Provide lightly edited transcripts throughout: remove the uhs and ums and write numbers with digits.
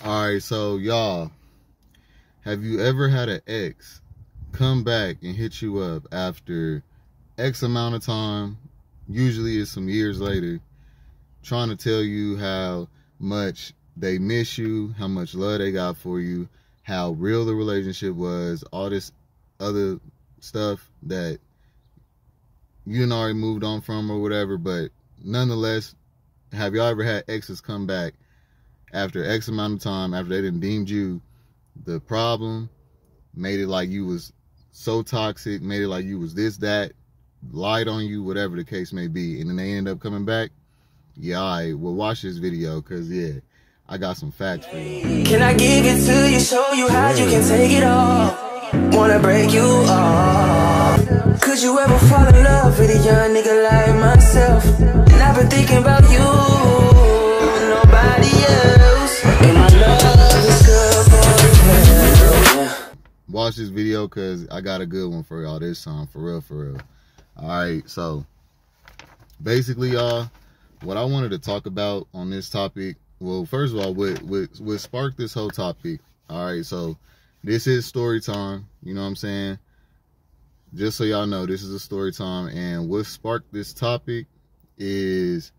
Alright, so y'all, have you ever had an ex come back and hit you up after X amount of time, usually it's some years later, trying to tell you how much they miss you, how much love they got for you, how real the relationship was, all this other stuff that you done already moved on from or whatever, but nonetheless, have y'all ever had exes come back after X amount of time, after they done deemed you the problem, made it like you was so toxic, made it like you was this, that, lied on you, whatever the case may be, and then they end up coming back? Yeah, alright, well, watch this video, because, yeah, I got some facts for you. Can I give it to you, show you how you can take it all? Wanna break you off? Could you ever fall in love with a young nigga like myself? And I've been thinking about you, nobody else. And my love is good for you. Watch this video, because I got a good one for y'all this time, for real, for real. Alright, so, basically, y'all, what I wanted to talk about on this topic, well, first of all, what sparked this whole topic, alright, so, this is story time, you know what I'm saying? Just so y'all know, this is a story time, and what sparked this topic is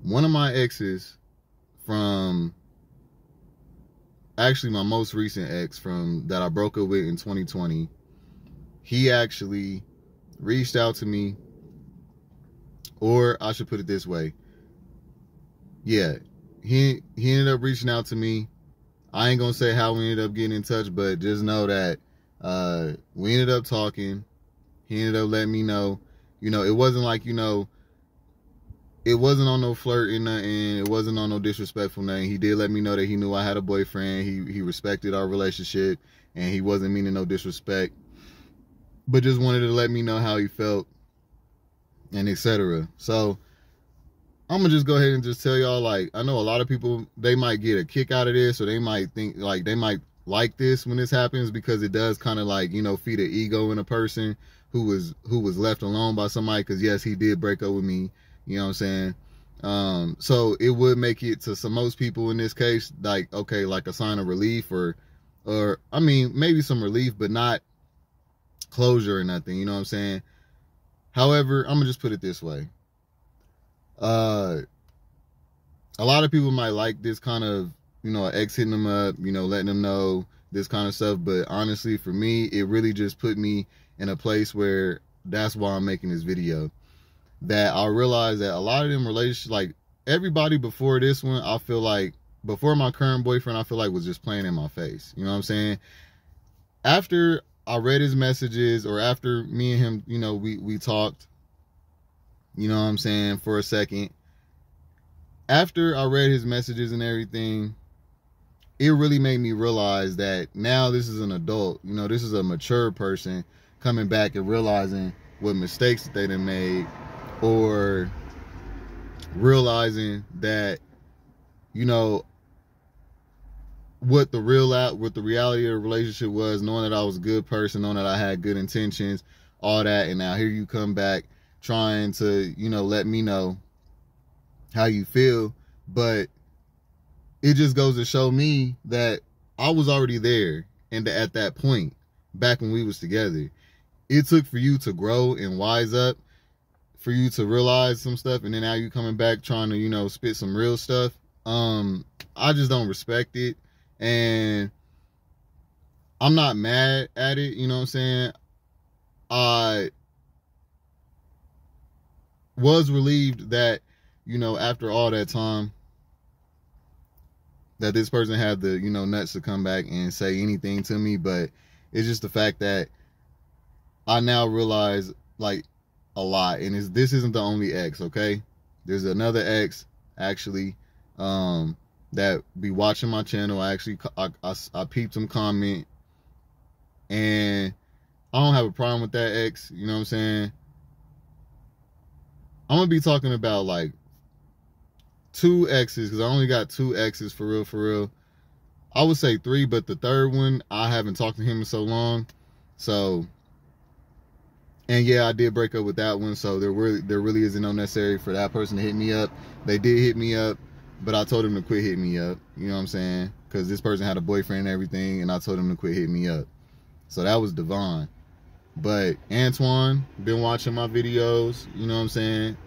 one of my exes from, actually my most recent ex from that I broke up with in 2020, he actually reached out to me, or I should put it this way. Yeah, he ended up reaching out to me. I ain't gonna say how we ended up getting in touch, but just know that we ended up talking. He ended up letting me know, you know, it wasn't like, you know, it wasn't on no flirting, nothing. It wasn't on no disrespectful nothing. He did let me know that he knew I had a boyfriend. He respected our relationship, and he wasn't meaning no disrespect, but just wanted to let me know how he felt, and etc. So I'm gonna just go ahead and just tell y'all, like, I know a lot of people, they might get a kick out of this, or they might think, like, they might like this when this happens, because it does kind of, like, you know, feed an ego in a person who was left alone by somebody, because yes, he did break up with me, you know what I'm saying? So it would make it to most people in this case, like, okay, like a sign of relief, or I mean, maybe some relief, but not closure or nothing, you know what I'm saying? However, I'm gonna just put it this way. A lot of people might like this kind of, you know, ex hitting them up, you know, letting them know this kind of stuff, but honestly, for me, it really just put me in a place where that's why I'm making this video. That I realized that a lot of them relationships, like everybody before this one, I feel like, before my current boyfriend, I feel like was just playing in my face, you know what I'm saying? After I read his messages, or after me and him, you know, we talked, you know what I'm saying, for a second. After I read his messages and everything, it really made me realize that now this is an adult, you know, this is a mature person coming back and realizing what mistakes that they done made, or realizing that, you know, what the reality of the relationship was, knowing that I was a good person, knowing that I had good intentions, all that, and now here you come back trying to, you know, let me know how you feel. But it just goes to show me that I was already there, and at that point, back when we was together, it took for you to grow and wise up, for you to realize some stuff, and then now you coming back trying to, you know, spit some real stuff. I just don't respect it, and I'm not mad at it, you know what I'm saying? I was relieved that, you know, after all that time, that this person had the, you know, nuts to come back and say anything to me. But it's just the fact that I now realize, like, a lot, and this isn't the only ex, okay? There's another ex, actually, that be watching my channel. I peeped some comment, and I don't have a problem with that ex, you know what I'm saying? I'm gonna be talking about like 2 exes, because I only got 2 exes for real. I would say 3, but the third one, I haven't talked to him in so long. So, and yeah, I did break up with that one, so there really isn't no necessary for that person to hit me up. They did hit me up, but I told him to quit hitting me up. You know what I'm saying? Because this person had a boyfriend and everything, and I told him to quit hitting me up. So that was Devon. But Antoine been watching my videos. You know what I'm saying?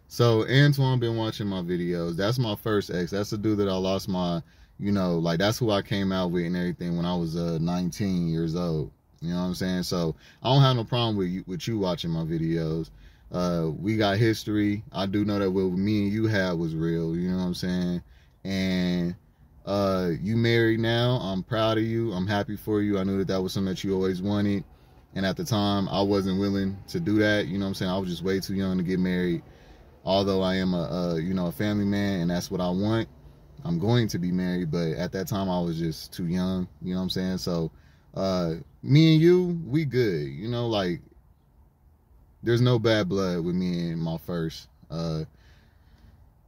So Antoine been watching my videos. That's my first ex. That's the dude that I lost my, you know, like that's who I came out with and everything when I was 19 years old. You know what I'm saying? So I don't have no problem with you watching my videos. We got history. I do know that what me and you had was real. You know what I'm saying? And you married now. I'm proud of you. I'm happy for you. I knew that was something that you always wanted. And at the time, I wasn't willing to do that. You know what I'm saying? I was just way too young to get married. Although I am a family man and that's what I want. I'm going to be married, but at that time I was just too young. You know what I'm saying? So me and you, we good. You know, like there's no bad blood with me and my first.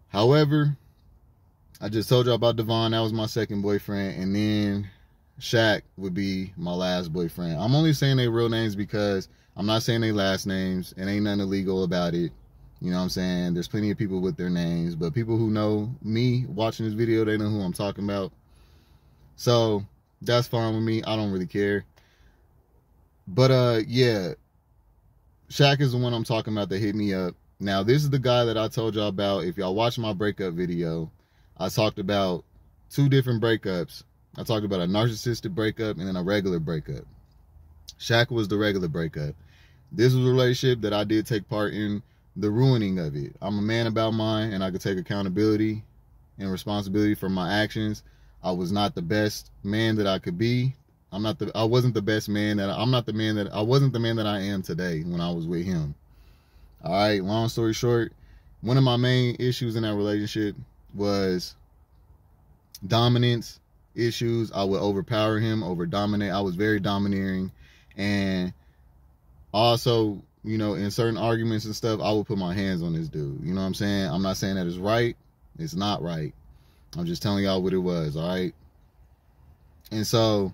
However, I just told you about Devon. That was my second boyfriend. And then Shaq would be my last boyfriend. I'm only saying their real names because I'm not saying their last names. And ain't nothing illegal about it. You know what I'm saying? There's plenty of people with their names. But people who know me watching this video, they know who I'm talking about. So that's fine with me. I don't really care. But yeah. Shaq is the one I'm talking about that hit me up. Now, this is the guy that I told y'all about. If y'all watch my breakup video, I talked about 2 different breakups. I talked about a narcissistic breakup and then a regular breakup. Shaq was the regular breakup. This was a relationship that I did take part in the ruining of it. I'm a man about mine, and I could take accountability and responsibility for my actions. I was not the best man that I could be. I wasn't the best man that I wasn't the man that I am today when I was with him. All right, long story short, one of my main issues in that relationship was dominance issues. I would overpower him, overdominate. I was very domineering, and also, you know, in certain arguments and stuff, I would put my hands on this dude. You know what I'm saying? I'm not saying that it's right. It's not right. I'm just telling y'all what it was, all right? And so,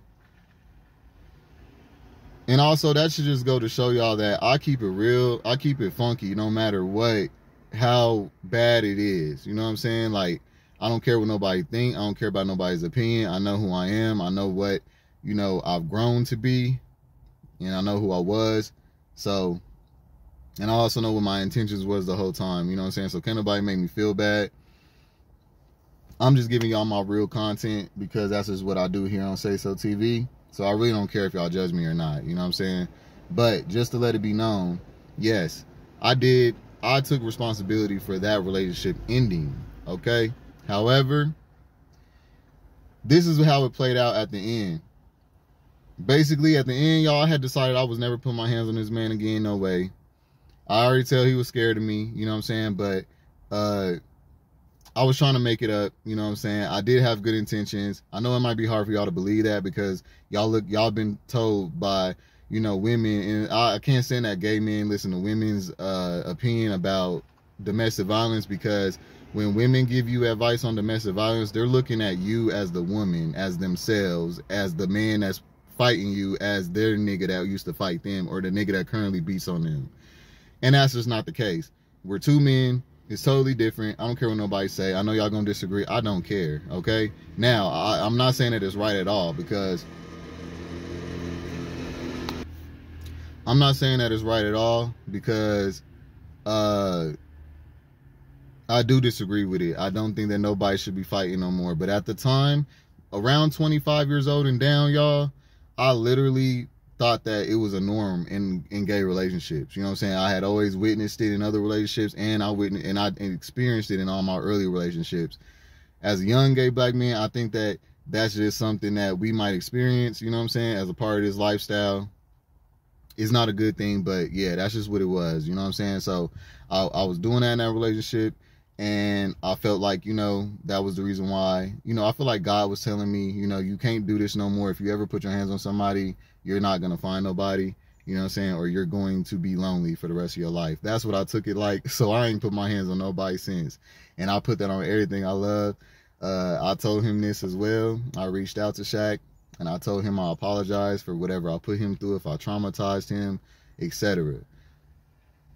and also that should just go to show y'all that I keep it real. I keep it funky no matter what, how bad it is. You know what I'm saying? Like, I don't care what nobody think. I don't care about nobody's opinion. I know who I am. I know what, you know, I've grown to be. And I know who I was. So, and I also know what my intentions was the whole time. You know what I'm saying? So can't nobody make me feel bad. I'm just giving y'all my real content because that's just what I do here on Say So TV. So I really don't care if y'all judge me or not. You know what I'm saying? But just to let it be known, yes, I took responsibility for that relationship ending. Okay? However, this is how it played out at the end. Basically, at the end, y'all, I had decided I was never putting my hands on this man again. No way. I already tell he was scared of me. You know what I'm saying? But I was trying to make it up. You know what I'm saying? I did have good intentions. I know it might be hard for y'all to believe that because y'all been told by, you know, women, and I can't stand that gay men listen to women's opinion about domestic violence, because when women give you advice on domestic violence, they're looking at you as the woman, as themselves, as the man that's fighting you, as their nigga that used to fight them, or the nigga that currently beats on them. And that's just not the case. We're 2 men. It's totally different. I don't care what nobody say. I know y'all gonna disagree. I don't care, okay? Now, I'm not saying that it's right at all, because I'm not saying that it's right at all, because I do disagree with it. I don't think that nobody should be fighting no more. But at the time, around 25 years old and down, y'all, I literally thought that it was a norm in gay relationships. You know what I'm saying? I had always witnessed it in other relationships, and I experienced it in all my early relationships. As a young gay black man, I think that that's just something that we might experience, you know what I'm saying, as a part of this lifestyle. It's not a good thing, but yeah, that's just what it was, you know what I'm saying? So I was doing that in that relationship, and I felt like, you know, that was the reason why, you know, I feel like God was telling me, you know, you can't do this no more. If you ever put your hands on somebody, you're not going to find nobody, you know what I'm saying? Or you're going to be lonely for the rest of your life. That's what I took it like. So I ain't put my hands on nobody since. And I put that on everything I love. I told him this as well. I reached out to Shaq, and I told him I apologize for whatever I put him through, if I traumatized him, etc.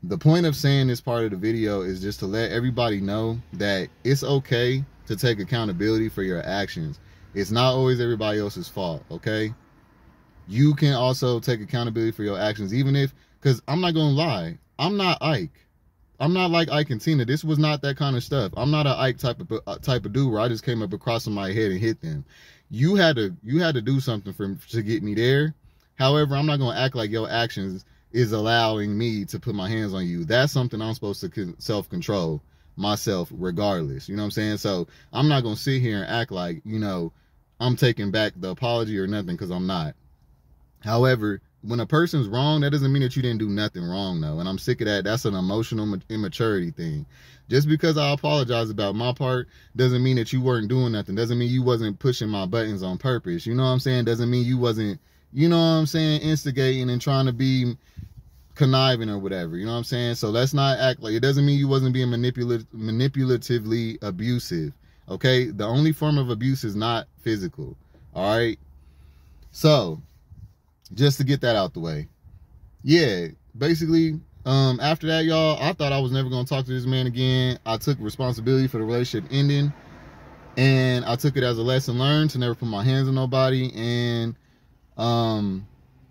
The point of saying this part of the video is just to let everybody know that it's okay to take accountability for your actions. It's not always everybody else's fault, okay? You can also take accountability for your actions, even if, because I'm not going to lie, I'm not Ike. I'm not like Ike and Tina. This was not that kind of stuff. I'm not an Ike type of dude where I just came up across somebody's head and hit them. You had to do something to get me there. However, I'm not going to act like your actions is allowing me to put my hands on you. That's something I'm supposed to self-control myself regardless. You know what I'm saying? So I'm not going to sit here and act like, you know, I'm taking back the apology or nothing, because I'm not. However, when a person's wrong, that doesn't mean that you didn't do nothing wrong, though. And I'm sick of that. That's an emotional immaturity thing. Just because I apologize about my part doesn't mean that you weren't doing nothing. Doesn't mean you wasn't pushing my buttons on purpose. You know what I'm saying? Doesn't mean you wasn't, you know what I'm saying, instigating and trying to be conniving or whatever. You know what I'm saying? So let's not act like, it doesn't mean you wasn't being manipulatively abusive. Okay? The only form of abuse is not physical. All right? So, just to get that out the way. Yeah, basically, after that, y'all, I thought I was never going to talk to this man again. I took responsibility for the relationship ending, and I took it as a lesson learned to never put my hands on nobody. And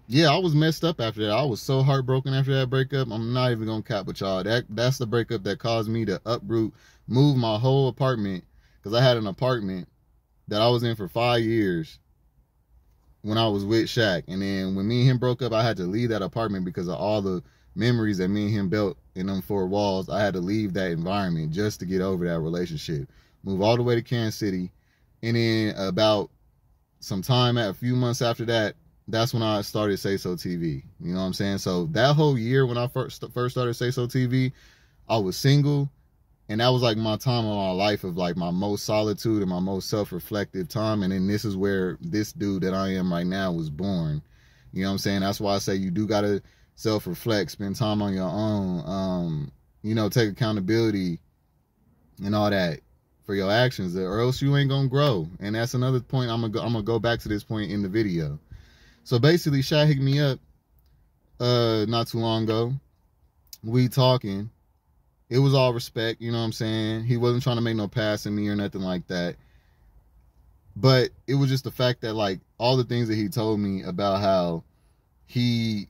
yeah, I was messed up after that. I was so heartbroken after that breakup. I'm not even going to cap with y'all. That's the breakup that caused me to move my whole apartment, because I had an apartment that I was in for 5 years when I was with Shaq. And then when me and him broke up, I had to leave that apartment because of all the memories that me and him built in them 4 walls. I had to leave that environment just to get over that relationship. Move all the way to Kansas City. And then about some time, a few months after that, that's when I started Say So TV. You know what I'm saying? So that whole year when I first started Say So TV, I was single. And that was like my time of my life of like my most solitude and my most self-reflective time. And then this is where this dude that I am right now was born. You know what I'm saying? That's why I say you do got to self-reflect, spend time on your own, you know, take accountability and all that for your actions, or else you ain't going to grow. And that's another point. I'm going to go back to this point in the video. So basically, Shaq hit me up not too long ago. We talking. It was all respect, you know what I'm saying? He wasn't trying to make no pass at me or nothing like that. But it was just the fact that, like, all the things that he told me about how he,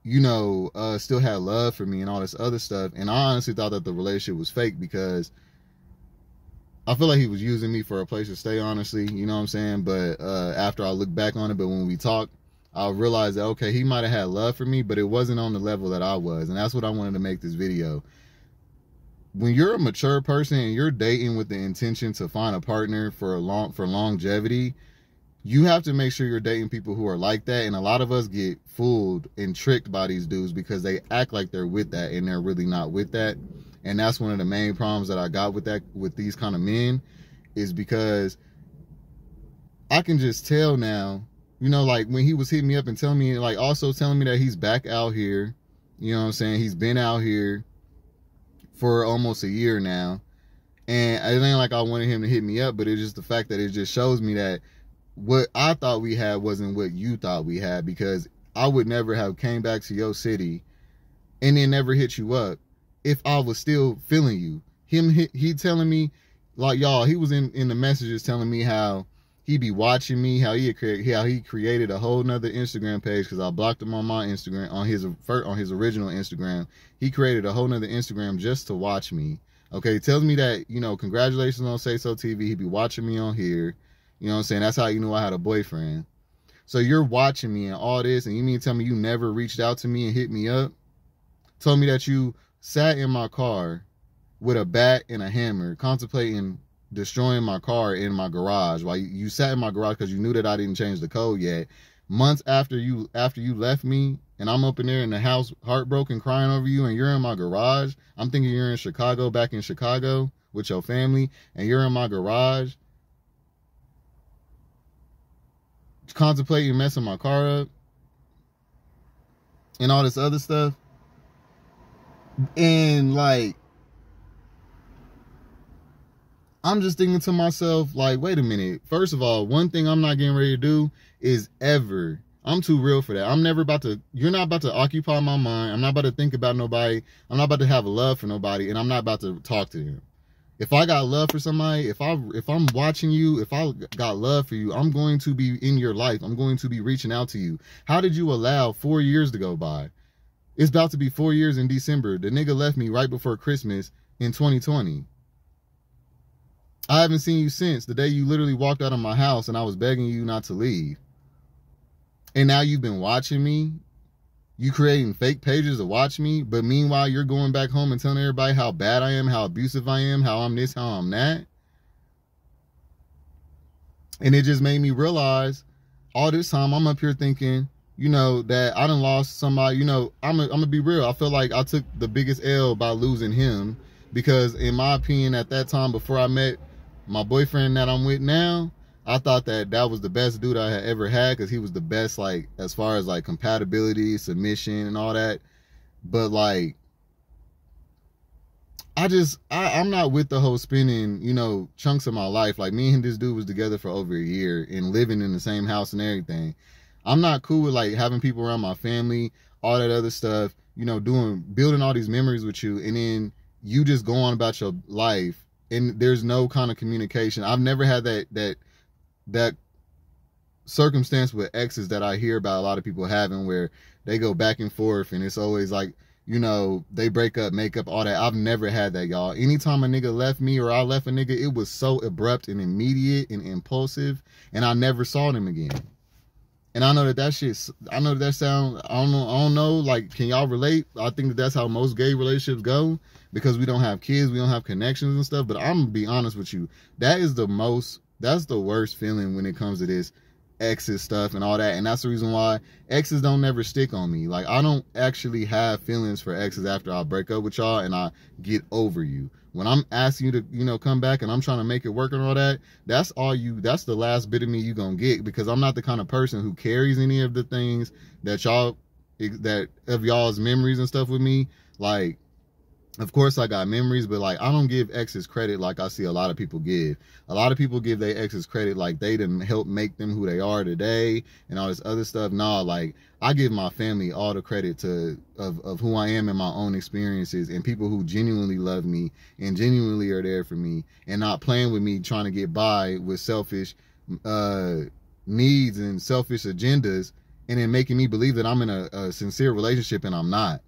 you know, still had love for me and all this other stuff. And I honestly thought that the relationship was fake, because I feel like he was using me for a place to stay, honestly. You know what I'm saying? But after I look back on it, but when we talked, I realized that, okay, he might have had love for me, but it wasn't on the level that I was. And that's what I wanted to make this video. When you're a mature person and you're dating with the intention to find a partner for longevity, you have to make sure you're dating people who are like that. And a lot of us get fooled and tricked by these dudes because they act like they're with that and they're really not with that. And that's one of the main problems that I got with these kind of men, is because I can just tell now. You know, like when he was hitting me up and telling me, like, also telling me that he's back out here. You know what I'm saying? He's been out here for almost a year now. And it ain't like I wanted him to hit me up, but it's just the fact that it just shows me that what I thought we had wasn't what you thought we had, because I would never have came back to your city and then never hit you up if I was still feeling you. He telling me, like, y'all, he was in the messages telling me how he be watching me, how he created a whole nother Instagram page, because I blocked him on my Instagram, on his original Instagram. He created a whole nother Instagram just to watch me. Okay, he tells me that, you know, congratulations on Say So TV. He be watching me on here. You know what I'm saying? That's how you knew I had a boyfriend. So you're watching me and all this, and you mean to tell me you never reached out to me and hit me up? Told me that you sat in my car with a bat and a hammer, contemplating destroying my car in my garage, while you sat in my garage because you knew that I didn't change the code yet. Months after you left me, and I'm up in there in the house heartbroken crying over you, and you're in my garage. I'm thinking you're in Chicago, back in Chicago with your family, and you're in my garage contemplating messing my car up and all this other stuff. And like, I'm just thinking to myself, like, wait a minute. First of all, one thing I'm not getting ready to do is ever, I'm too real for that. I'm never about to, you're not about to occupy my mind. I'm not about to think about nobody. I'm not about to have a love for nobody, and I'm not about to talk to them. If I got love for somebody, if I'm watching you, if I got love for you, I'm going to be in your life. I'm going to be reaching out to you. How did you allow 4 years to go by? It's about to be 4 years in December. The nigga left me right before Christmas in 2020. I haven't seen you since the day you literally walked out of my house and I was begging you not to leave. And now you've been watching me. You creating fake pages to watch me, but meanwhile you're going back home and telling everybody how bad I am, how abusive I am, how I'm this, how I'm that. And it just made me realize all this time I'm up here thinking, you know, that I done lost somebody. You know, I'm gonna be real. I feel like I took the biggest L by losing him, because in my opinion at that time, before I met my boyfriend that I'm with now, I thought that that was the best dude I had ever had, because he was the best, like, as far as, like, compatibility, submission, and all that. But, like, I'm not with the whole spending, you know, chunks of my life. Like, me and this dude was together for over a year and living in the same house and everything. I'm not cool with, like, having people around my family, all that other stuff, you know, building all these memories with you, and then you just go on about your life, and there's no kind of communication. I've never had that circumstance with exes that I hear about a lot of people having, where they go back and forth and it's always like, you know, they break up, make up, all that. I've never had that, y'all. Anytime a nigga left me or I left a nigga, it was so abrupt and immediate and impulsive, and I never saw them again. And I know that sounds, I don't know, like, can y'all relate? I think that that's how most gay relationships go, because we don't have kids, we don't have connections and stuff. But I'm gonna be honest with you, that's the worst feeling when it comes to this exes stuff and all that. And that's the reason why exes don't never stick on me. Like, I don't actually have feelings for exes after I break up with y'all and I get over you. When I'm asking you to, you know, come back and I'm trying to make it work and all that, that's the last bit of me you gonna get, because I'm not the kind of person who carries any of the things that of y'all's memories and stuff with me. Like, of course I got memories, but, like, I don't give exes credit like I see a lot of people give. A lot of people give their exes credit like they didn't help make them who they are today and all this other stuff. Nah, like, I give my family all the credit of who I am and my own experiences, and people who genuinely love me and genuinely are there for me and not playing with me trying to get by with selfish needs and selfish agendas, and then making me believe that I'm in a sincere relationship and I'm not.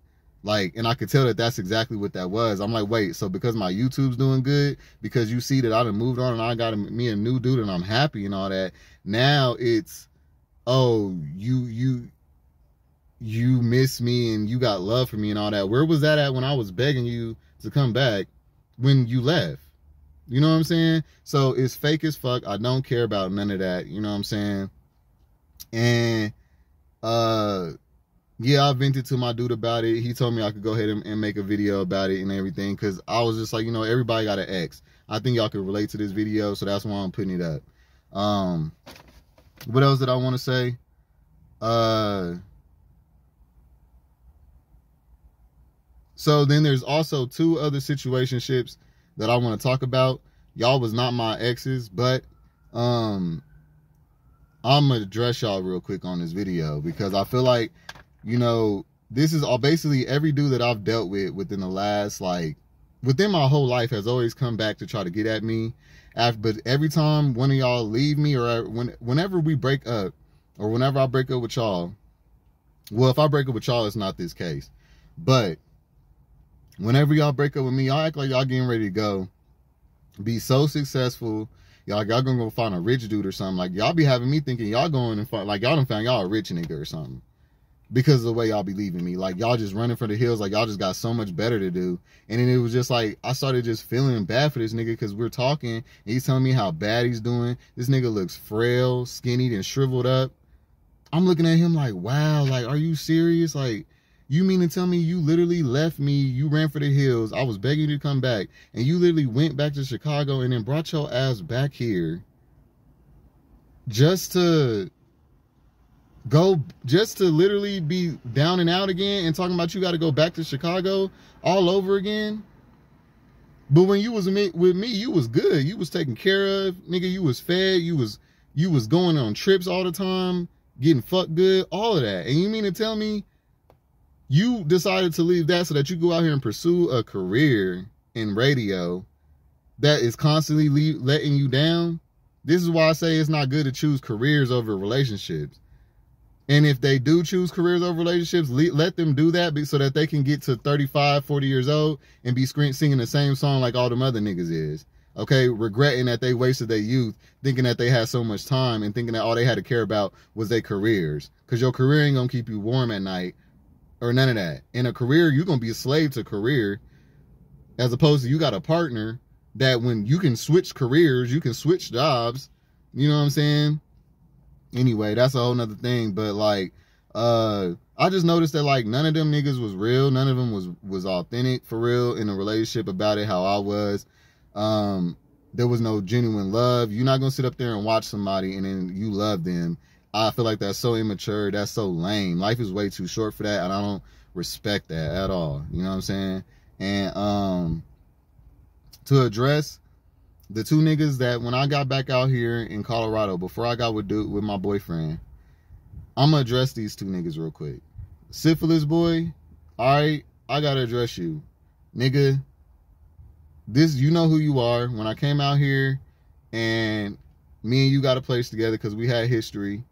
Like, and I could tell that that's exactly what that was. I'm like, wait, so because my YouTube's doing good, because you see that I done moved on and I got me a new dude and I'm happy and all that, now it's, oh, you miss me and you got love for me and all that. Where was that at when I was begging you to come back when you left? You know what I'm saying? So it's fake as fuck. I don't care about none of that. You know what I'm saying? And, yeah, I vented to my dude about it. He told me I could go ahead and make a video about it and everything, because I was just like, you know, everybody got an ex. I think y'all could relate to this video, so that's why I'm putting it up. What else did I want to say? So then there's also 2 other situationships that I want to talk about. Y'all was not my exes, but I'm going to address y'all real quick on this video, because I feel like, you know, this is all basically every dude that I've dealt with within the last, like, within my whole life has always come back to try to get at me. But every time one of y'all leave me, or whenever we break up, or whenever I break up with y'all, well, if I break up with y'all, it's not this case. But whenever y'all break up with me, y'all act like y'all getting ready to go be so successful. Y'all gonna go find a rich dude or something. Like, y'all be having me thinking y'all going and find, like, y'all done found y'all a rich nigga or something, because of the way y'all be leaving me. Like, y'all just running for the hills, like y'all just got so much better to do. And then it was just like, I started just feeling bad for this nigga, because we're talking and he's telling me how bad he's doing. This nigga looks frail, skinny, and shriveled up. I'm looking at him like, wow, like, are you serious? Like, you mean to tell me you literally left me, you ran for the hills, I was begging you to come back, and you literally went back to Chicago and then brought your ass back here just to literally be down and out again and talking about you got to go back to Chicago all over again? But when you was with me, you was good. You was taken care of, nigga. You was fed. You was going on trips all the time. getting fucked good, all of that. And you mean to tell me you decided to leave that so that you go out here and pursue a career in radio that is constantly letting you down? This is why I say it's not good to choose careers over relationships. And if they do choose careers over relationships, let them do that so that they can get to 35, 40 years old and be singing the same song like all them other niggas is. Okay, regretting that they wasted their youth, thinking that they had so much time and thinking that all they had to care about was their careers. Because your career ain't going to keep you warm at night or none of that. In a career, you're going to be a slave to career, as opposed to you got a partner that when you can switch careers, you can switch jobs. You know what I'm saying? Anyway, that's a whole nother thing. But like, I just noticed that like none of them niggas was real. None of them was authentic for real in a relationship about it, how I was. There was no genuine love. You're not gonna sit up there and watch somebody and then you love them. I feel like that's so immature. That's so lame. Life is way too short for that, and I don't respect that at all. You know what I'm saying? And to address the two niggas that when I got back out here in Colorado, before I got with my boyfriend, I'm gonna address these two niggas real quick. Syphilis boy, alright, I gotta address you. Nigga, this, you know who you are. When I came out here and me and you got a place together because we had history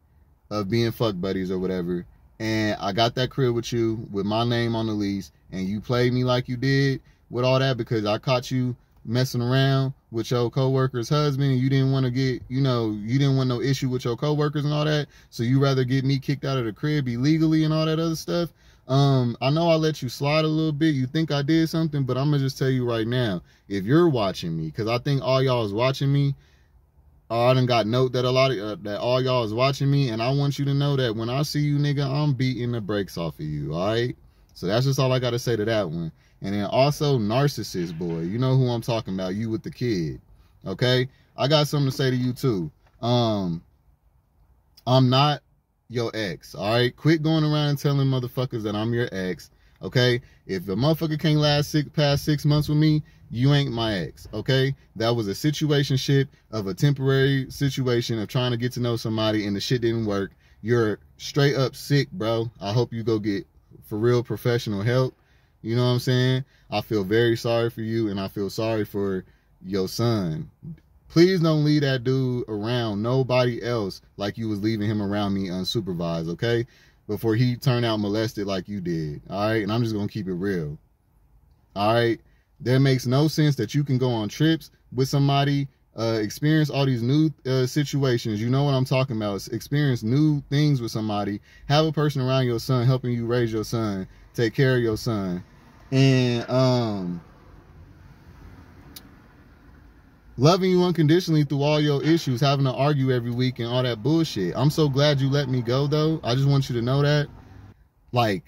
of being fuck buddies or whatever, and I got that crib with you with my name on the lease, and you played me like you did with all that because I caught you messing around with your co-worker's husband, and you didn't want to get, you didn't want no issue with your co-workers and all that, so you rather get me kicked out of the crib illegally and all that other stuff. I know I let you slide a little bit. You think I did something, but I'm gonna just tell you right now, if you're watching me, because I think all y'all is watching me, I done got note that a lot of that all y'all is watching me, and I want you to know that when I see you, nigga, I'm beating the brakes off of you. All right, so that's just all I gotta say to that one. And then also, narcissist boy, you know who I'm talking about, you with the kid. Okay, I got something to say to you too. I'm not your ex. All right, quit going around and telling motherfuckers that I'm your ex. Okay, if a motherfucker can't last past 6 months with me, you ain't my ex. Okay, that was a situationship of a temporary situation of trying to get to know somebody, and the shit didn't work. You're straight up sick, bro. I hope you go get for real professional help. You know what I'm saying? I feel very sorry for you, and I feel sorry for your son. Please don't leave that dude around nobody else like you was leaving him around me unsupervised, okay? Before he turned out molested like you did, all right? And I'm just going to keep it real, all right? That makes no sense that you can go on trips with somebody, experience all these new situations. You know what I'm talking about. Experience new things with somebody. Have a person around your son helping you raise your son, take care of your son. And loving you unconditionally through all your issues, having to argue every week and all that bullshit. I'm so glad you let me go, though. I just want you to know that. Like,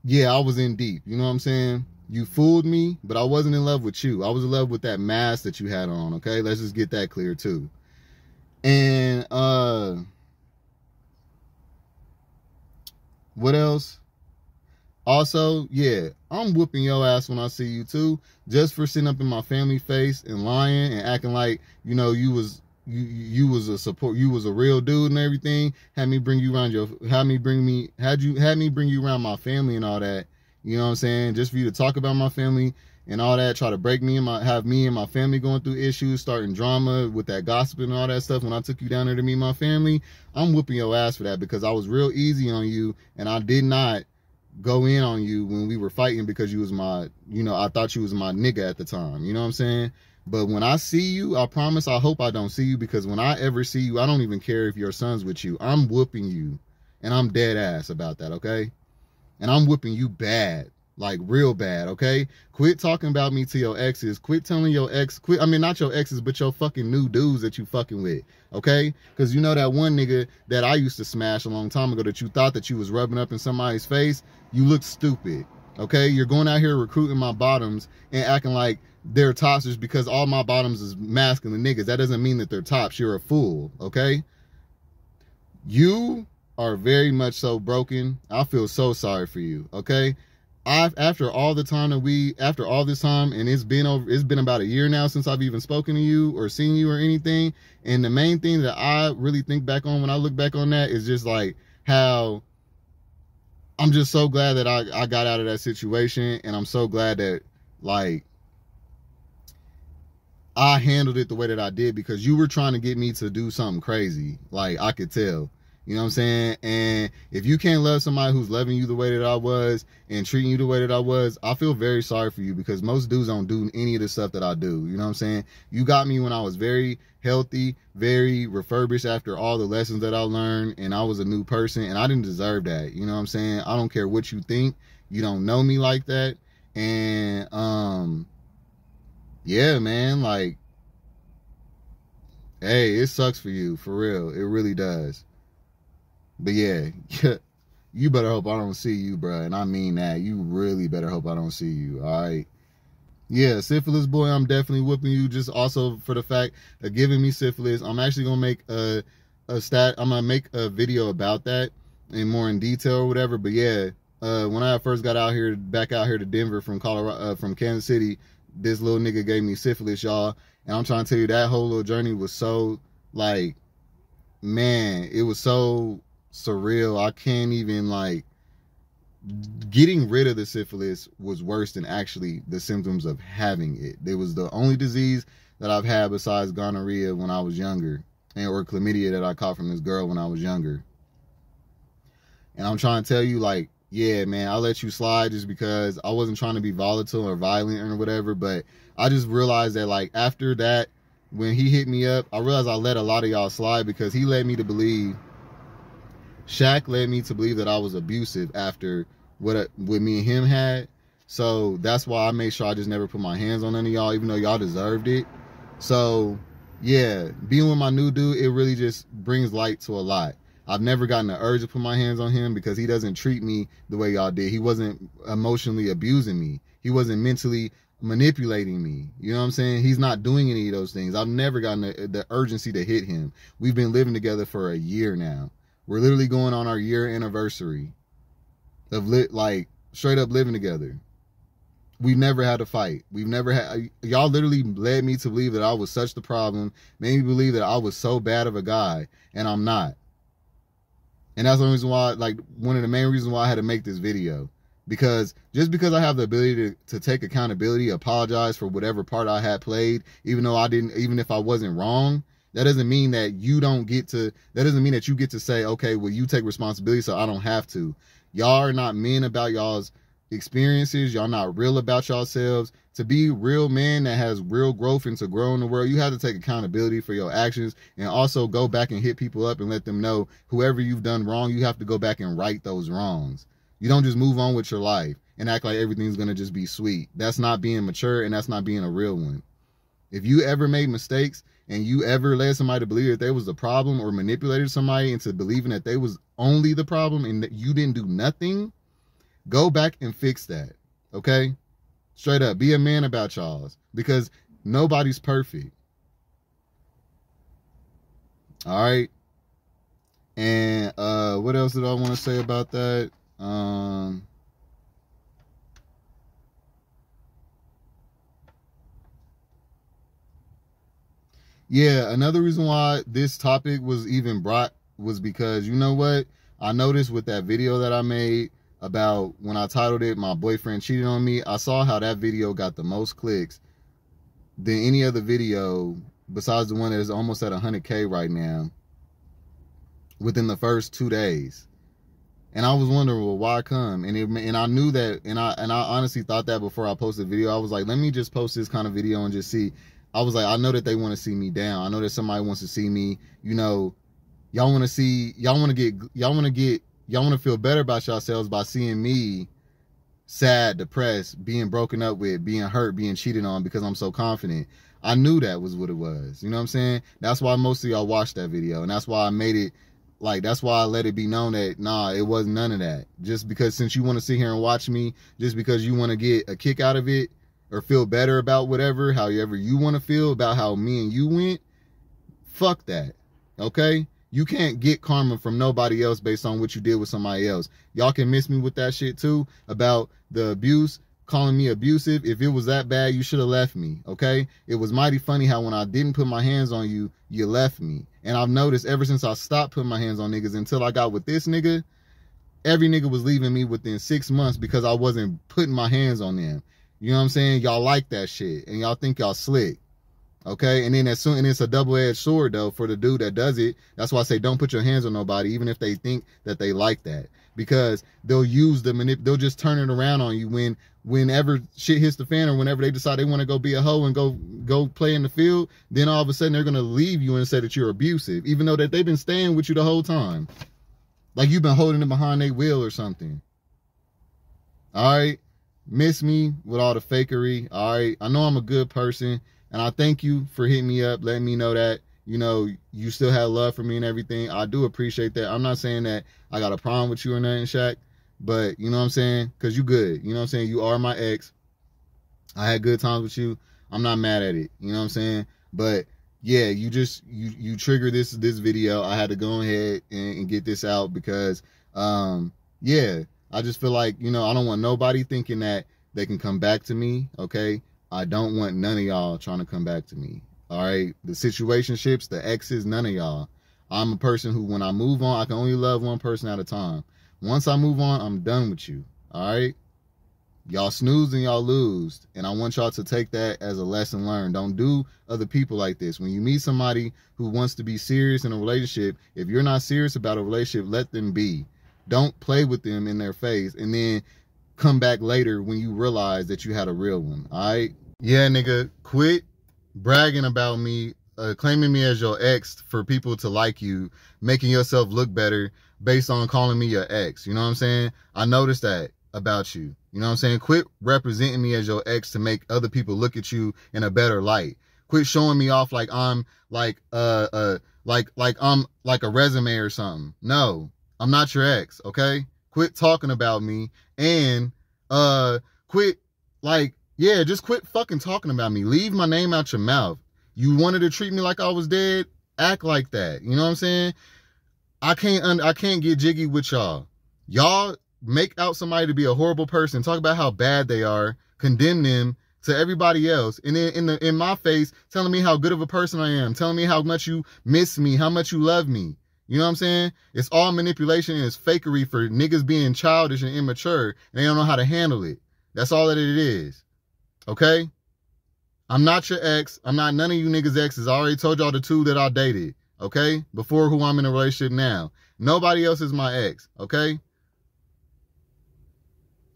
yeah, I was in deep. You know what I'm saying? You fooled me, but I wasn't in love with you. I was in love with that mask that you had on, okay? Let's just get that clear, too. And, what else? Also, yeah, I'm whooping your ass when I see you too, just for sitting up in my family face and lying and acting like, you know, you was a real dude and everything. Had me bring you around my family and all that. You know what I'm saying? Just for you to talk about my family and all that, try to break me and have me and my family going through issues, starting drama with that gossiping and all that stuff when I took you down there to meet my family. I'm whooping your ass for that because I was real easy on you, and I did not go in on you when we were fighting because you was my, I thought you was my nigga at the time. You know what I'm saying? But when I see you, I promise, I hope I don't see you, because when I ever see you, I don't even care if your son's with you. I'm whooping you, and I'm dead ass about that, okay? And I'm whooping you bad, like real bad, okay? Quit talking about me to your exes. Quit telling your ex, not your exes, but your fucking new dudes that you fucking with, okay? Because you know that one nigga that I used to smash a long time ago that you thought that you was rubbing up in somebody's face? You look stupid, okay? You're going out here recruiting my bottoms and acting like they're tops just because all my bottoms is masculine niggas. That doesn't mean that they're tops. You're a fool, okay? You are very much so broken. I feel so sorry for you, okay? After all this time, and it's been about a year now since I've even spoken to you or seen you or anything, and the main thing that I really think back on when I look back on that is just like, how I'm just so glad that I got out of that situation, and I'm so glad that, like, I handled it the way that I did, because you were trying to get me to do something crazy. Like, I could tell. You know what I'm saying? And if you can't love somebody who's loving you the way that I was and treating you the way that I was, I feel very sorry for you, because most dudes don't do any of the stuff that I do. You know what I'm saying? You got me when I was very healthy, very refurbished after all the lessons that I learned, and I was a new person, and I didn't deserve that. You know what I'm saying? I don't care what you think. You don't know me like that. And, yeah, man, like, hey, it sucks for you, for real. It really does. But yeah, you better hope I don't see you, bro. And I mean that. You really better hope I don't see you, all right? Yeah, syphilis boy, I'm definitely whooping you, just also for the fact of giving me syphilis. I'm actually going to make I'm going to make a video about that and more in detail or whatever. But yeah, when I first got back out here to Denver from from Kansas City, this little nigga gave me syphilis, y'all. And I'm trying to tell you, that whole little journey was so, like, man, it was so surreal. I can't even, like, getting rid of the syphilis was worse than actually the symptoms of having it. It was the only disease that I've had besides gonorrhea when I was younger, or chlamydia that I caught from this girl when I was younger. And I'm trying to tell you, like, yeah, man, I let you slide just because I wasn't trying to be volatile or violent or whatever. But I just realized that, like, after that, when he hit me up, I realized I let a lot of y'all slide, because he led me to believe, Shaq led me to believe that I was abusive after what me and him had. So that's why I made sure I just never put my hands on any of y'all, even though y'all deserved it. So yeah, being with my new dude, it really just brings light to a lot. I've never gotten the urge to put my hands on him, because he doesn't treat me the way y'all did. He wasn't emotionally abusing me. He wasn't mentally manipulating me. You know what I'm saying? He's not doing any of those things. I've never gotten the urgency to hit him. We've been living together for a year now. We're literally going on our year anniversary of like straight up living together. We never had a fight. We've never had, y'all literally led me to believe that I was such the problem, made me believe that I was so bad of a guy, and I'm not. And that's the reason why, like, one of the main reasons why I had to make this video. Because just because I have the ability to take accountability, apologize for whatever part I had played, even if I wasn't wrong, that doesn't mean that that doesn't mean that you get to say, okay, well, you take responsibility, so I don't have to. Y'all are not men about y'all's experiences. Y'all not real about yourselves. To be real men that has real growth and to grow in the world, you have to take accountability for your actions, and also go back and hit people up and let them know, whoever you've done wrong, you have to go back and right those wrongs. You don't just move on with your life and act like everything's going to just be sweet. That's not being mature, and that's not being a real one. If you ever made mistakes and you ever led somebody to believe that they was the problem, or manipulated somebody into believing that they was only the problem and that you didn't do nothing, go back and fix that. Okay? Straight up. Be a man about y'all's, because nobody's perfect. All right? And what else did I want to say about that? Yeah, another reason why this topic was even brought was because, you know what? I noticed with that video that I made about when I titled it, "My Boyfriend Cheated on Me," I saw how that video got the most clicks than any other video besides the one that is almost at 100K right now within the first 2 days. And I was wondering, well, why come? And I knew that, and I honestly thought that before I posted the video. I was like, let me just post this kind of video and just see. I was like, I know that they want to see me down. I know that somebody wants to see me, you know, y'all want to feel better about yourselves by seeing me sad, depressed, being broken up with, being hurt, being cheated on, because I'm so confident. I knew that was what it was. You know what I'm saying? That's why most of y'all watched that video. And that's why I made it, like, that's why I let it be known that, nah, it wasn't none of that. Just because, since you want to sit here and watch me, just because you want to get a kick out of it, or feel better about whatever, however you want to feel about how me and you went, fuck that. Okay? You can't get karma from nobody else based on what you did with somebody else. Y'all can miss me with that shit too, about the abuse, calling me abusive. If it was that bad, you should have left me, okay? It was mighty funny how when I didn't put my hands on you, you left me. And I've noticed ever since I stopped putting my hands on niggas until I got with this nigga, every nigga was leaving me within 6 months because I wasn't putting my hands on them. You know what I'm saying? Y'all like that shit and y'all think y'all slick. Okay, and then as soon, and it's a double-edged sword though for the dude that does it. That's why I say don't put your hands on nobody, even if they think that they like that, because they'll use they'll just turn it around on you whenever shit hits the fan, or whenever they decide they want to go be a hoe and go play in the field. Then all of a sudden they're gonna leave you and say that you're abusive, even though that they've been staying with you the whole time, like you've been holding them behind their wheel or something. All right, miss me with all the fakery. All right, I know I'm a good person. And I thank you for hitting me up, letting me know that, you know, you still have love for me and everything. I do appreciate that. I'm not saying that I got a problem with you or nothing, Shaq. But, you know what I'm saying? Because you good. You know what I'm saying? You are my ex. I had good times with you. I'm not mad at it. You know what I'm saying? But, yeah, you triggered this video. I had to go ahead and get this out because, yeah, I just feel like, you know, I don't want nobody thinking that they can come back to me, okay? I don't want none of y'all trying to come back to me. All right. The situationships, the exes, none of y'all. I'm a person who, when I move on, I can only love one person at a time. Once I move on, I'm done with you. All right. Y'all snooze and y'all lose. And I want y'all to take that as a lesson learned. Don't do other people like this. When you meet somebody who wants to be serious in a relationship, if you're not serious about a relationship, let them be. Don't play with them in their face and then come back later when you realize that you had a real one. All right. Yeah, nigga, quit bragging about me, claiming me as your ex for people to like you, making yourself look better based on calling me your ex. You know what I'm saying? I noticed that about you. You know what I'm saying? Quit representing me as your ex to make other people look at you in a better light. Quit showing me off like I'm like I'm like a resume or something. No, I'm not your ex, okay? Quit talking about me and quit like, yeah, just quit fucking talking about me. Leave my name out your mouth. You wanted to treat me like I was dead? Act like that. You know what I'm saying? I can't get jiggy with y'all. Y'all make out somebody to be a horrible person, talk about how bad they are, condemn them to everybody else, and then in my face telling me how good of a person I am, telling me how much you miss me, how much you love me. You know what I'm saying? It's all manipulation and it's fakery for niggas being childish and immature, and they don't know how to handle it. That's all that it is. Okay? I'm not your ex. I'm not none of you niggas' exes. I already told y'all the two that I dated. Okay? Before who I'm in a relationship now. Nobody else is my ex. Okay?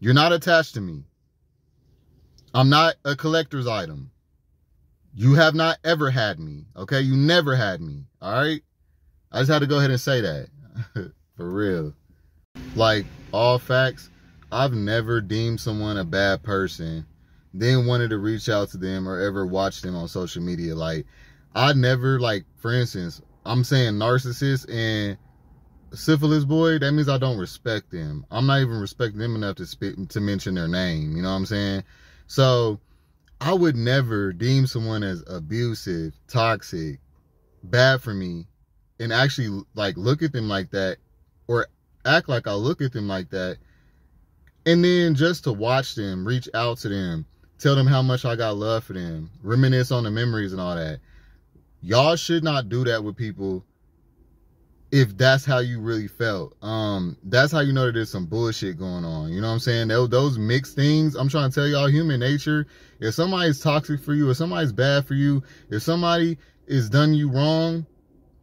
You're not attached to me. I'm not a collector's item. You have not ever had me. Okay? You never had me. All right? I just had to go ahead and say that. For real. Like, all facts, I've never deemed someone a bad person, then wanted to reach out to them or ever watch them on social media. Like, I never, like, for instance, I'm saying narcissist and syphilis boy, that means I don't respect them. I'm not even respecting them enough to mention their name. You know what I'm saying? So, I would never deem someone as abusive, toxic, bad for me, and actually, like, look at them like that, or act like I look at them like that, and then just to watch them, reach out to them, tell them how much I got love for them, reminisce on the memories and all that. Y'all should not do that with people if that's how you really felt. That's how you know that there's some bullshit going on. You know what I'm saying? Those mixed things, I'm trying to tell y'all, human nature. If somebody's toxic for you, if somebody's bad for you, if somebody is done you wrong,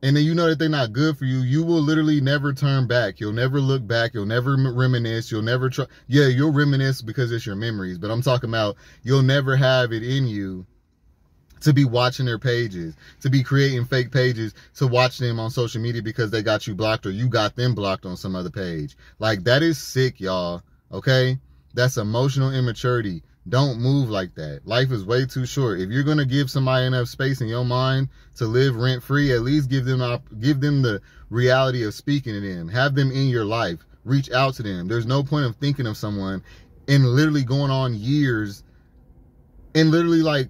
and then you know that they're not good for you, you will literally never turn back. You'll never look back. You'll never reminisce. You'll never try. Yeah, you'll reminisce because it's your memories. But I'm talking about you'll never have it in you to be watching their pages, to be creating fake pages, to watch them on social media because they got you blocked or you got them blocked on some other page. Like, that is sick, y'all. Okay? That's emotional immaturity. Don't move like that. Life is way too short. If you're going to give somebody enough space in your mind to live rent-free, at least give them the reality of speaking to them. Have them in your life. Reach out to them. There's no point of thinking of someone and literally going on years and literally like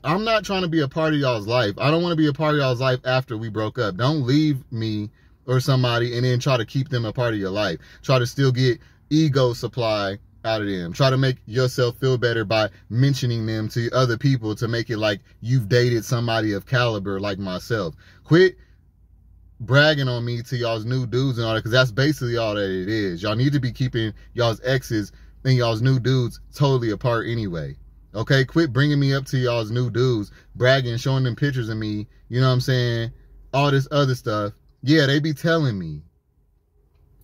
I'm not trying to be a part of y'all's life. I don't want to be a part of y'all's life after we broke up. Don't leave me or somebody and then try to keep them a part of your life. Try to still get ego supply out of them. Try to make yourself feel better by mentioning them to other people to make it like you've dated somebody of caliber like myself. Quit bragging on me to y'all's new dudes and all that, because that's basically all that it is. Y'all need to be keeping y'all's exes and y'all's new dudes totally apart anyway. Okay, quit bringing me up to y'all's new dudes, bragging, showing them pictures of me, you know what I'm saying, all this other stuff. Yeah, they be telling me.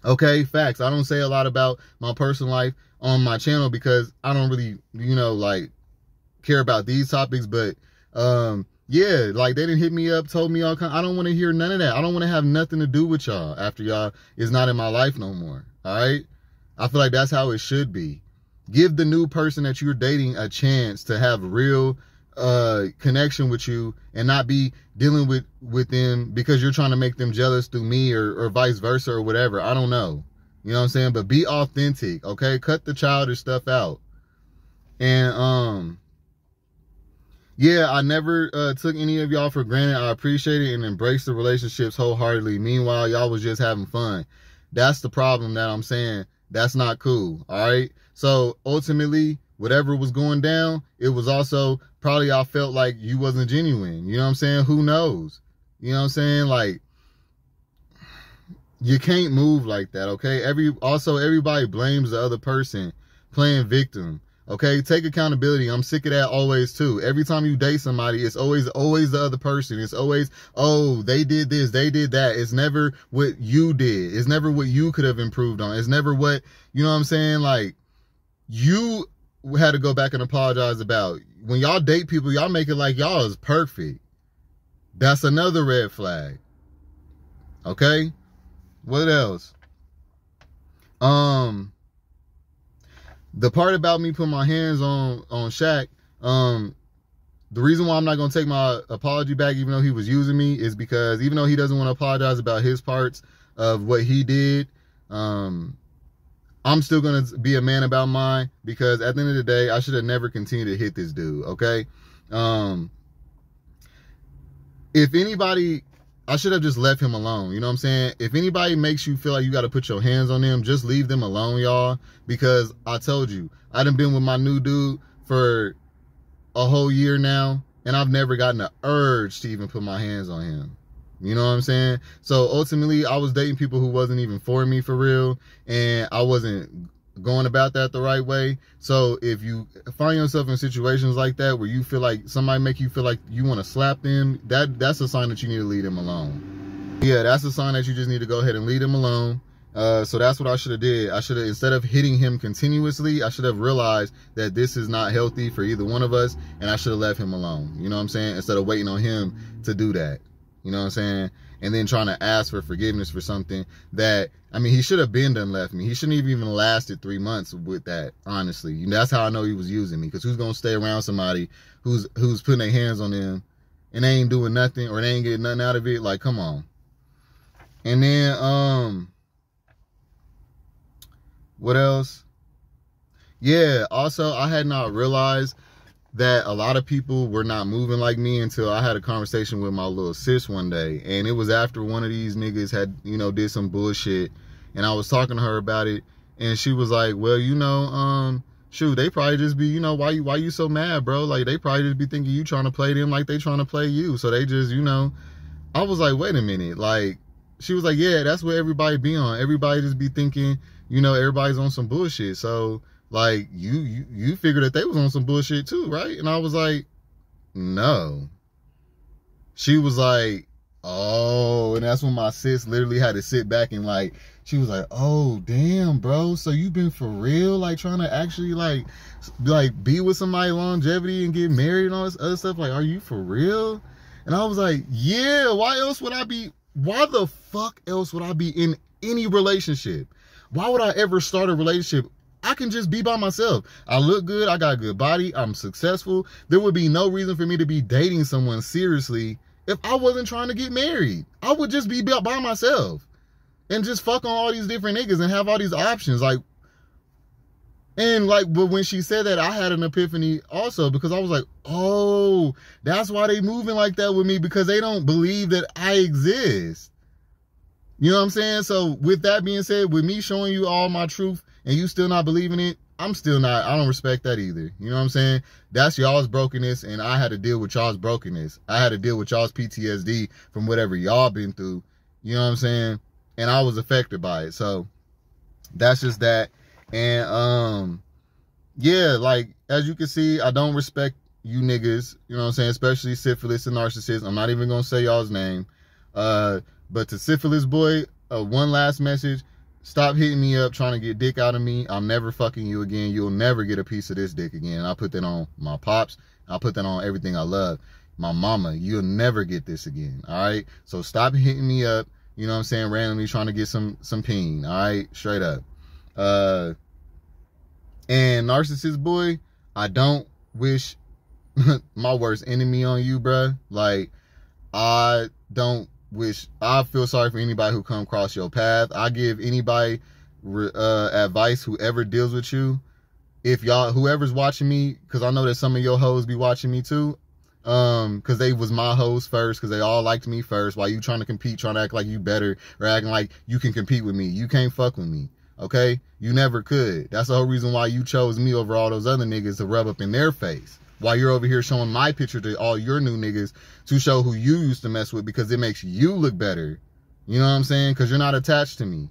Okay, facts. I don't say a lot about my personal life on my channel because I don't really, you know, like, care about these topics, but yeah, like, they didn't hit me up, told me all kind. I don't want to hear none of that. I don't want to have nothing to do with y'all after y'all is not in my life no more. All right, I feel like that's how it should be. Give the new person that you're dating a chance to have real connection with you and not be dealing with them because you're trying to make them jealous through me or vice versa or whatever. I don't know. You know what I'm saying? But be authentic, okay? Cut the childish stuff out. And yeah, I never took any of y'all for granted. I appreciate it and embrace the relationships wholeheartedly. Meanwhile, y'all was just having fun. That's the problem that I'm saying. That's not cool, all right? So ultimately, whatever was going down, it was also probably I felt like you wasn't genuine. You know what I'm saying? Who knows? You know what I'm saying? Like, you can't move like that, okay? Everybody blames the other person, playing victim. Okay, take accountability. I'm sick of that always too. Every time you date somebody, it's always the other person. It's always, oh, they did this, they did that. It's never what you did. It's never what you could have improved on. It's never what, you know what I'm saying? Like, you had to go back and apologize about. When y'all date people, y'all make it like y'all is perfect. That's another red flag. Okay? What else? The part about me putting my hands on Shaq, the reason why I'm not going to take my apology back, even though he was using me, is because even though he doesn't want to apologize about his parts of what he did, I'm still going to be a man about mine, because at the end of the day, I should have never continued to hit this dude, okay? If anybody, I should have just left him alone, you know what I'm saying? If anybody makes you feel like you got to put your hands on them, just leave them alone, y'all, because I told you, I done been with my new dude for a whole year now, and I've never gotten the urge to even put my hands on him. You know what I'm saying? So ultimately, I was dating people who wasn't even for me for real, and I wasn't going about that the right way. So if you find yourself in situations like that where you feel like somebody make you feel like you want to slap them, that's a sign that you need to leave them alone. Yeah, that's a sign that you just need to go ahead and leave them alone. So that's what I should have did. I should have, instead of hitting him continuously, I should have realized that this is not healthy for either one of us, and I should have left him alone. You know what I'm saying? Instead of waiting on him to do that. You know what I'm saying? And then trying to ask for forgiveness for something that, I mean, he should have been done left me. He shouldn't have even lasted 3 months with that, honestly. You know, that's how I know he was using me, because who's going to stay around somebody who's putting their hands on them and they ain't doing nothing, or they ain't getting nothing out of it? Like, come on. And then, what else? Yeah, also, I had not realized that a lot of people were not moving like me until I had a conversation with my little sis one day. And it was after one of these niggas had, you know, did some bullshit. And I was talking to her about it. And she was like, well, you know, shoot, they probably just be, you know, why you so mad, bro? Like, they probably just be thinking you trying to play them like they trying to play you. So they just, you know, I was like, wait a minute. Like, she was like, yeah, that's what everybody be on. Everybody just be thinking, you know, everybody's on some bullshit. So, like, you figured that they was on some bullshit too, right? And I was like, no. She was like, oh, and that's when my sis literally had to sit back and, like, she was like, oh, damn, bro, so you been for real, like, trying to actually, like be with somebody longevity and get married and all this other stuff? Like, are you for real? And I was like, yeah, why the fuck else would I be in any relationship? Why would I ever start a relationship? I can just be by myself. I look good. I got a good body. I'm successful. There would be no reason for me to be dating someone seriously if I wasn't trying to get married. I would just be by myself and just fuck on all these different niggas and have all these options. Like, and like, but when she said that, I had an epiphany also, because I was like, oh, that's why they moving like that with me, because they don't believe that I exist. You know what I'm saying? So with that being said, with me showing you all my truth and you still not believing it, I'm still not, I don't respect that either. You know what I'm saying? That's y'all's brokenness, and I had to deal with y'all's brokenness. I had to deal with y'all's PTSD from whatever y'all been through. You know what I'm saying? And I was affected by it. So that's just that. And yeah, like, as you can see, I don't respect you niggas, you know what I'm saying, especially syphilis and narcissists. I'm not even gonna say y'all's name. But to syphilis boy, one last message: stop hitting me up trying to get dick out of me. I'm never fucking you again. You'll never get a piece of this dick again. I put that on my pops. I put that on everything I love. My mama, you'll never get this again. All right. So stop hitting me up. You know what I'm saying? Randomly trying to get some peen. All right. Straight up. And narcissist boy, I don't wish my worst enemy on you, bruh. Like, I don't wish, I feel sorry for anybody who come across your path. I give anybody advice, whoever deals with you. If y'all, whoever's watching me, because I know that some of your hoes be watching me too, because they was my hoes first, because they all liked me first, while you trying to compete, trying to act like you better, or acting like you can compete with me. You can't fuck with me, okay? You never could. That's the whole reason why you chose me over all those other niggas to rub up in their face, while you're over here showing my picture to all your new niggas to show who you used to mess with, because it makes you look better. You know what I'm saying? Because you're not attached to me.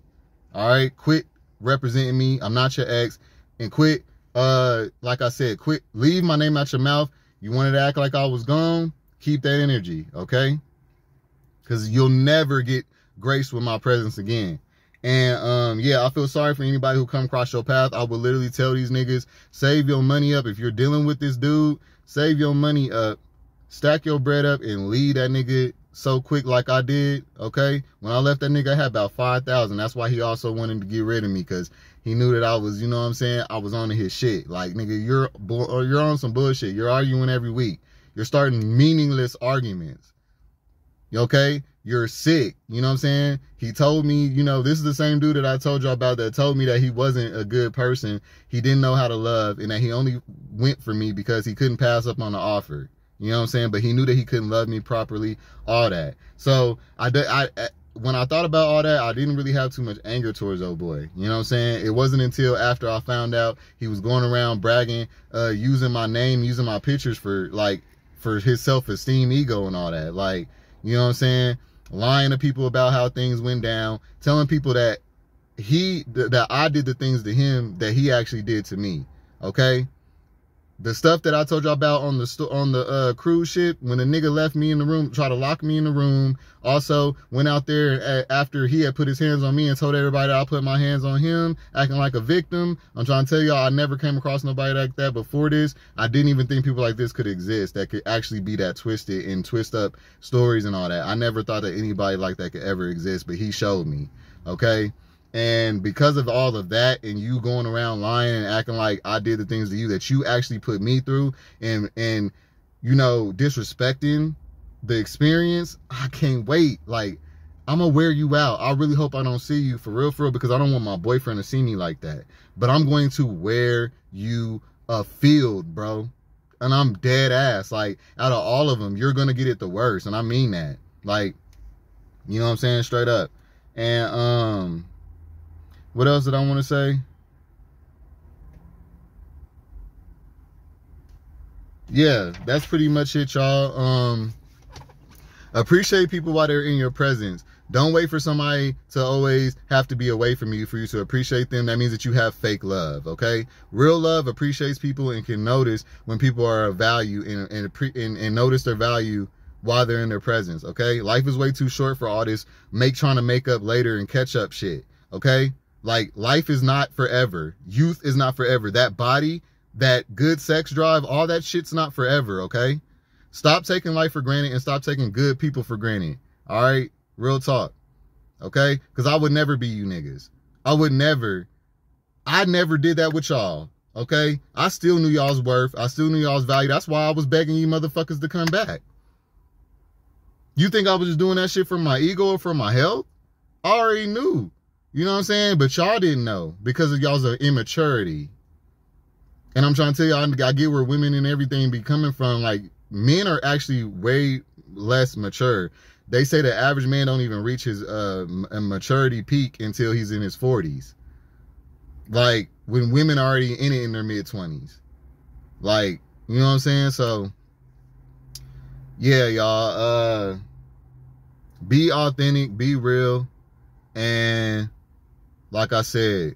All right? Quit representing me. I'm not your ex. And quit, like I said, quit. Leave my name out your mouth. You wanted to act like I was gone? Keep that energy, okay? Because you'll never get graced with my presence again. And yeah, I feel sorry for anybody who come across your path. I would literally tell these niggas, save your money up. If you're dealing with this dude, save your money up, stack your bread up, and leave that nigga so quick like I did, okay? When I left that nigga, I had about 5,000. That's why he also wanted to get rid of me, because he knew that I was, you know what I'm saying, I was on his shit. Like, nigga, you're on some bullshit. You're arguing every week. You're starting meaningless arguments, okay? You're sick. You know what I'm saying? He told me, you know, this is the same dude that I told y'all about that told me that he wasn't a good person. He didn't know how to love, and that he only went for me because he couldn't pass up on the offer. You know what I'm saying? But he knew that he couldn't love me properly, all that. So when I thought about all that, I didn't really have too much anger towards old boy. You know what I'm saying? It wasn't until after I found out he was going around bragging, using my name, using my pictures for his self-esteem, ego, and all that. Like, you know what I'm saying? Lying to people about how things went down, telling people that that I did the things to him that he actually did to me. Okay? The stuff that I told y'all about on the cruise ship, when the nigga left me in the room, tried to lock me in the room, also went out there after he had put his hands on me and told everybody that I put my hands on him, acting like a victim. I'm trying to tell y'all, I never came across nobody like that before this. I didn't even think people like this could exist, that could actually be that twisted and twist up stories and all that. I never thought that anybody like that could ever exist, but he showed me, okay? And because of all of that, and you going around lying and acting like I did the things to you that you actually put me through, and you know, disrespecting the experience, I can't wait. Like, I'm gonna wear you out. I really hope I don't see you for real, because I don't want my boyfriend to see me like that. But I'm going to wear you afield, bro. And I'm dead ass. Like, out of all of them, you're gonna get it the worst, and I mean that. Like, you know what I'm saying? Straight up. And what else did I want to say? Yeah, that's pretty much it, y'all. Appreciate people while they're in your presence. Don't wait for somebody to always have to be away from you for you to appreciate them. That means that you have fake love, okay? Real love appreciates people and can notice when people are of value and notice their value while they're in their presence, okay? Life is way too short for all this trying to make up later and catch up shit, okay? Like, life is not forever. Youth is not forever. That body, that good sex drive, all that shit's not forever, okay? Stop taking life for granted and stop taking good people for granted, all right? Real talk, okay? Because I would never be you niggas. I never did that with y'all, okay? I still knew y'all's worth. I still knew y'all's value. That's why I was begging you motherfuckers to come back. You think I was just doing that shit for my ego or for my health? I already knew. You know what I'm saying? But y'all didn't know because of y'all's immaturity. And I'm trying to tell y'all, I get where women and everything be coming from. Like, men are actually way less mature. They say the average man don't even reach his maturity peak until he's in his 40s. like when women are already in it in their mid-20s. Like, you know what I'm saying? So yeah, y'all, be authentic, be real, and like I said,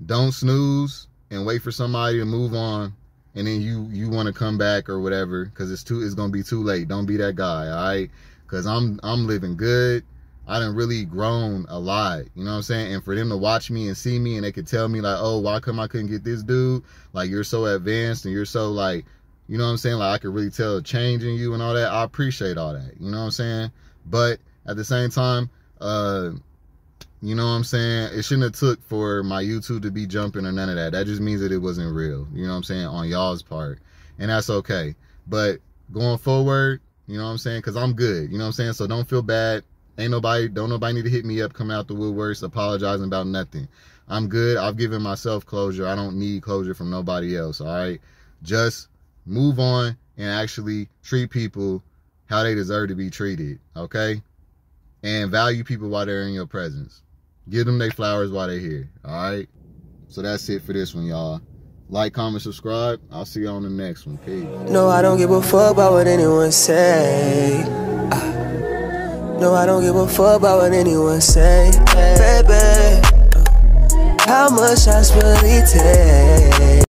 don't snooze and wait for somebody to move on, and then you want to come back or whatever, because it's gonna be too late. Don't be that guy, all right? Because I'm living good. I done really grown a lot, you know what I'm saying? And for them to watch me and see me, and they could tell me like, oh, why come I couldn't get this dude? Like, you're so advanced and you're so like, you know what I'm saying? Like, I could really tell a change in you and all that. I appreciate all that, you know what I'm saying? But at the same time, you know what I'm saying? It shouldn't have took for my YouTube to be jumping or none of that. That just means that it wasn't real, you know what I'm saying, on y'all's part. And that's okay. But going forward, you know what I'm saying? Because I'm good, you know what I'm saying? So don't feel bad. Don't nobody need to hit me up, come out the woodworks, apologizing about nothing. I'm good. I've given myself closure. I don't need closure from nobody else, all right? Just move on and actually treat people how they deserve to be treated, okay? And value people while they're in your presence. Give them their flowers while they're here, all right? So that's it for this one, y'all. Like, comment, subscribe. I'll see you on the next one. Peace. No, I don't give a fuck about what anyone say. No, I don't give a fuck about what anyone say. Baby, how much I really take?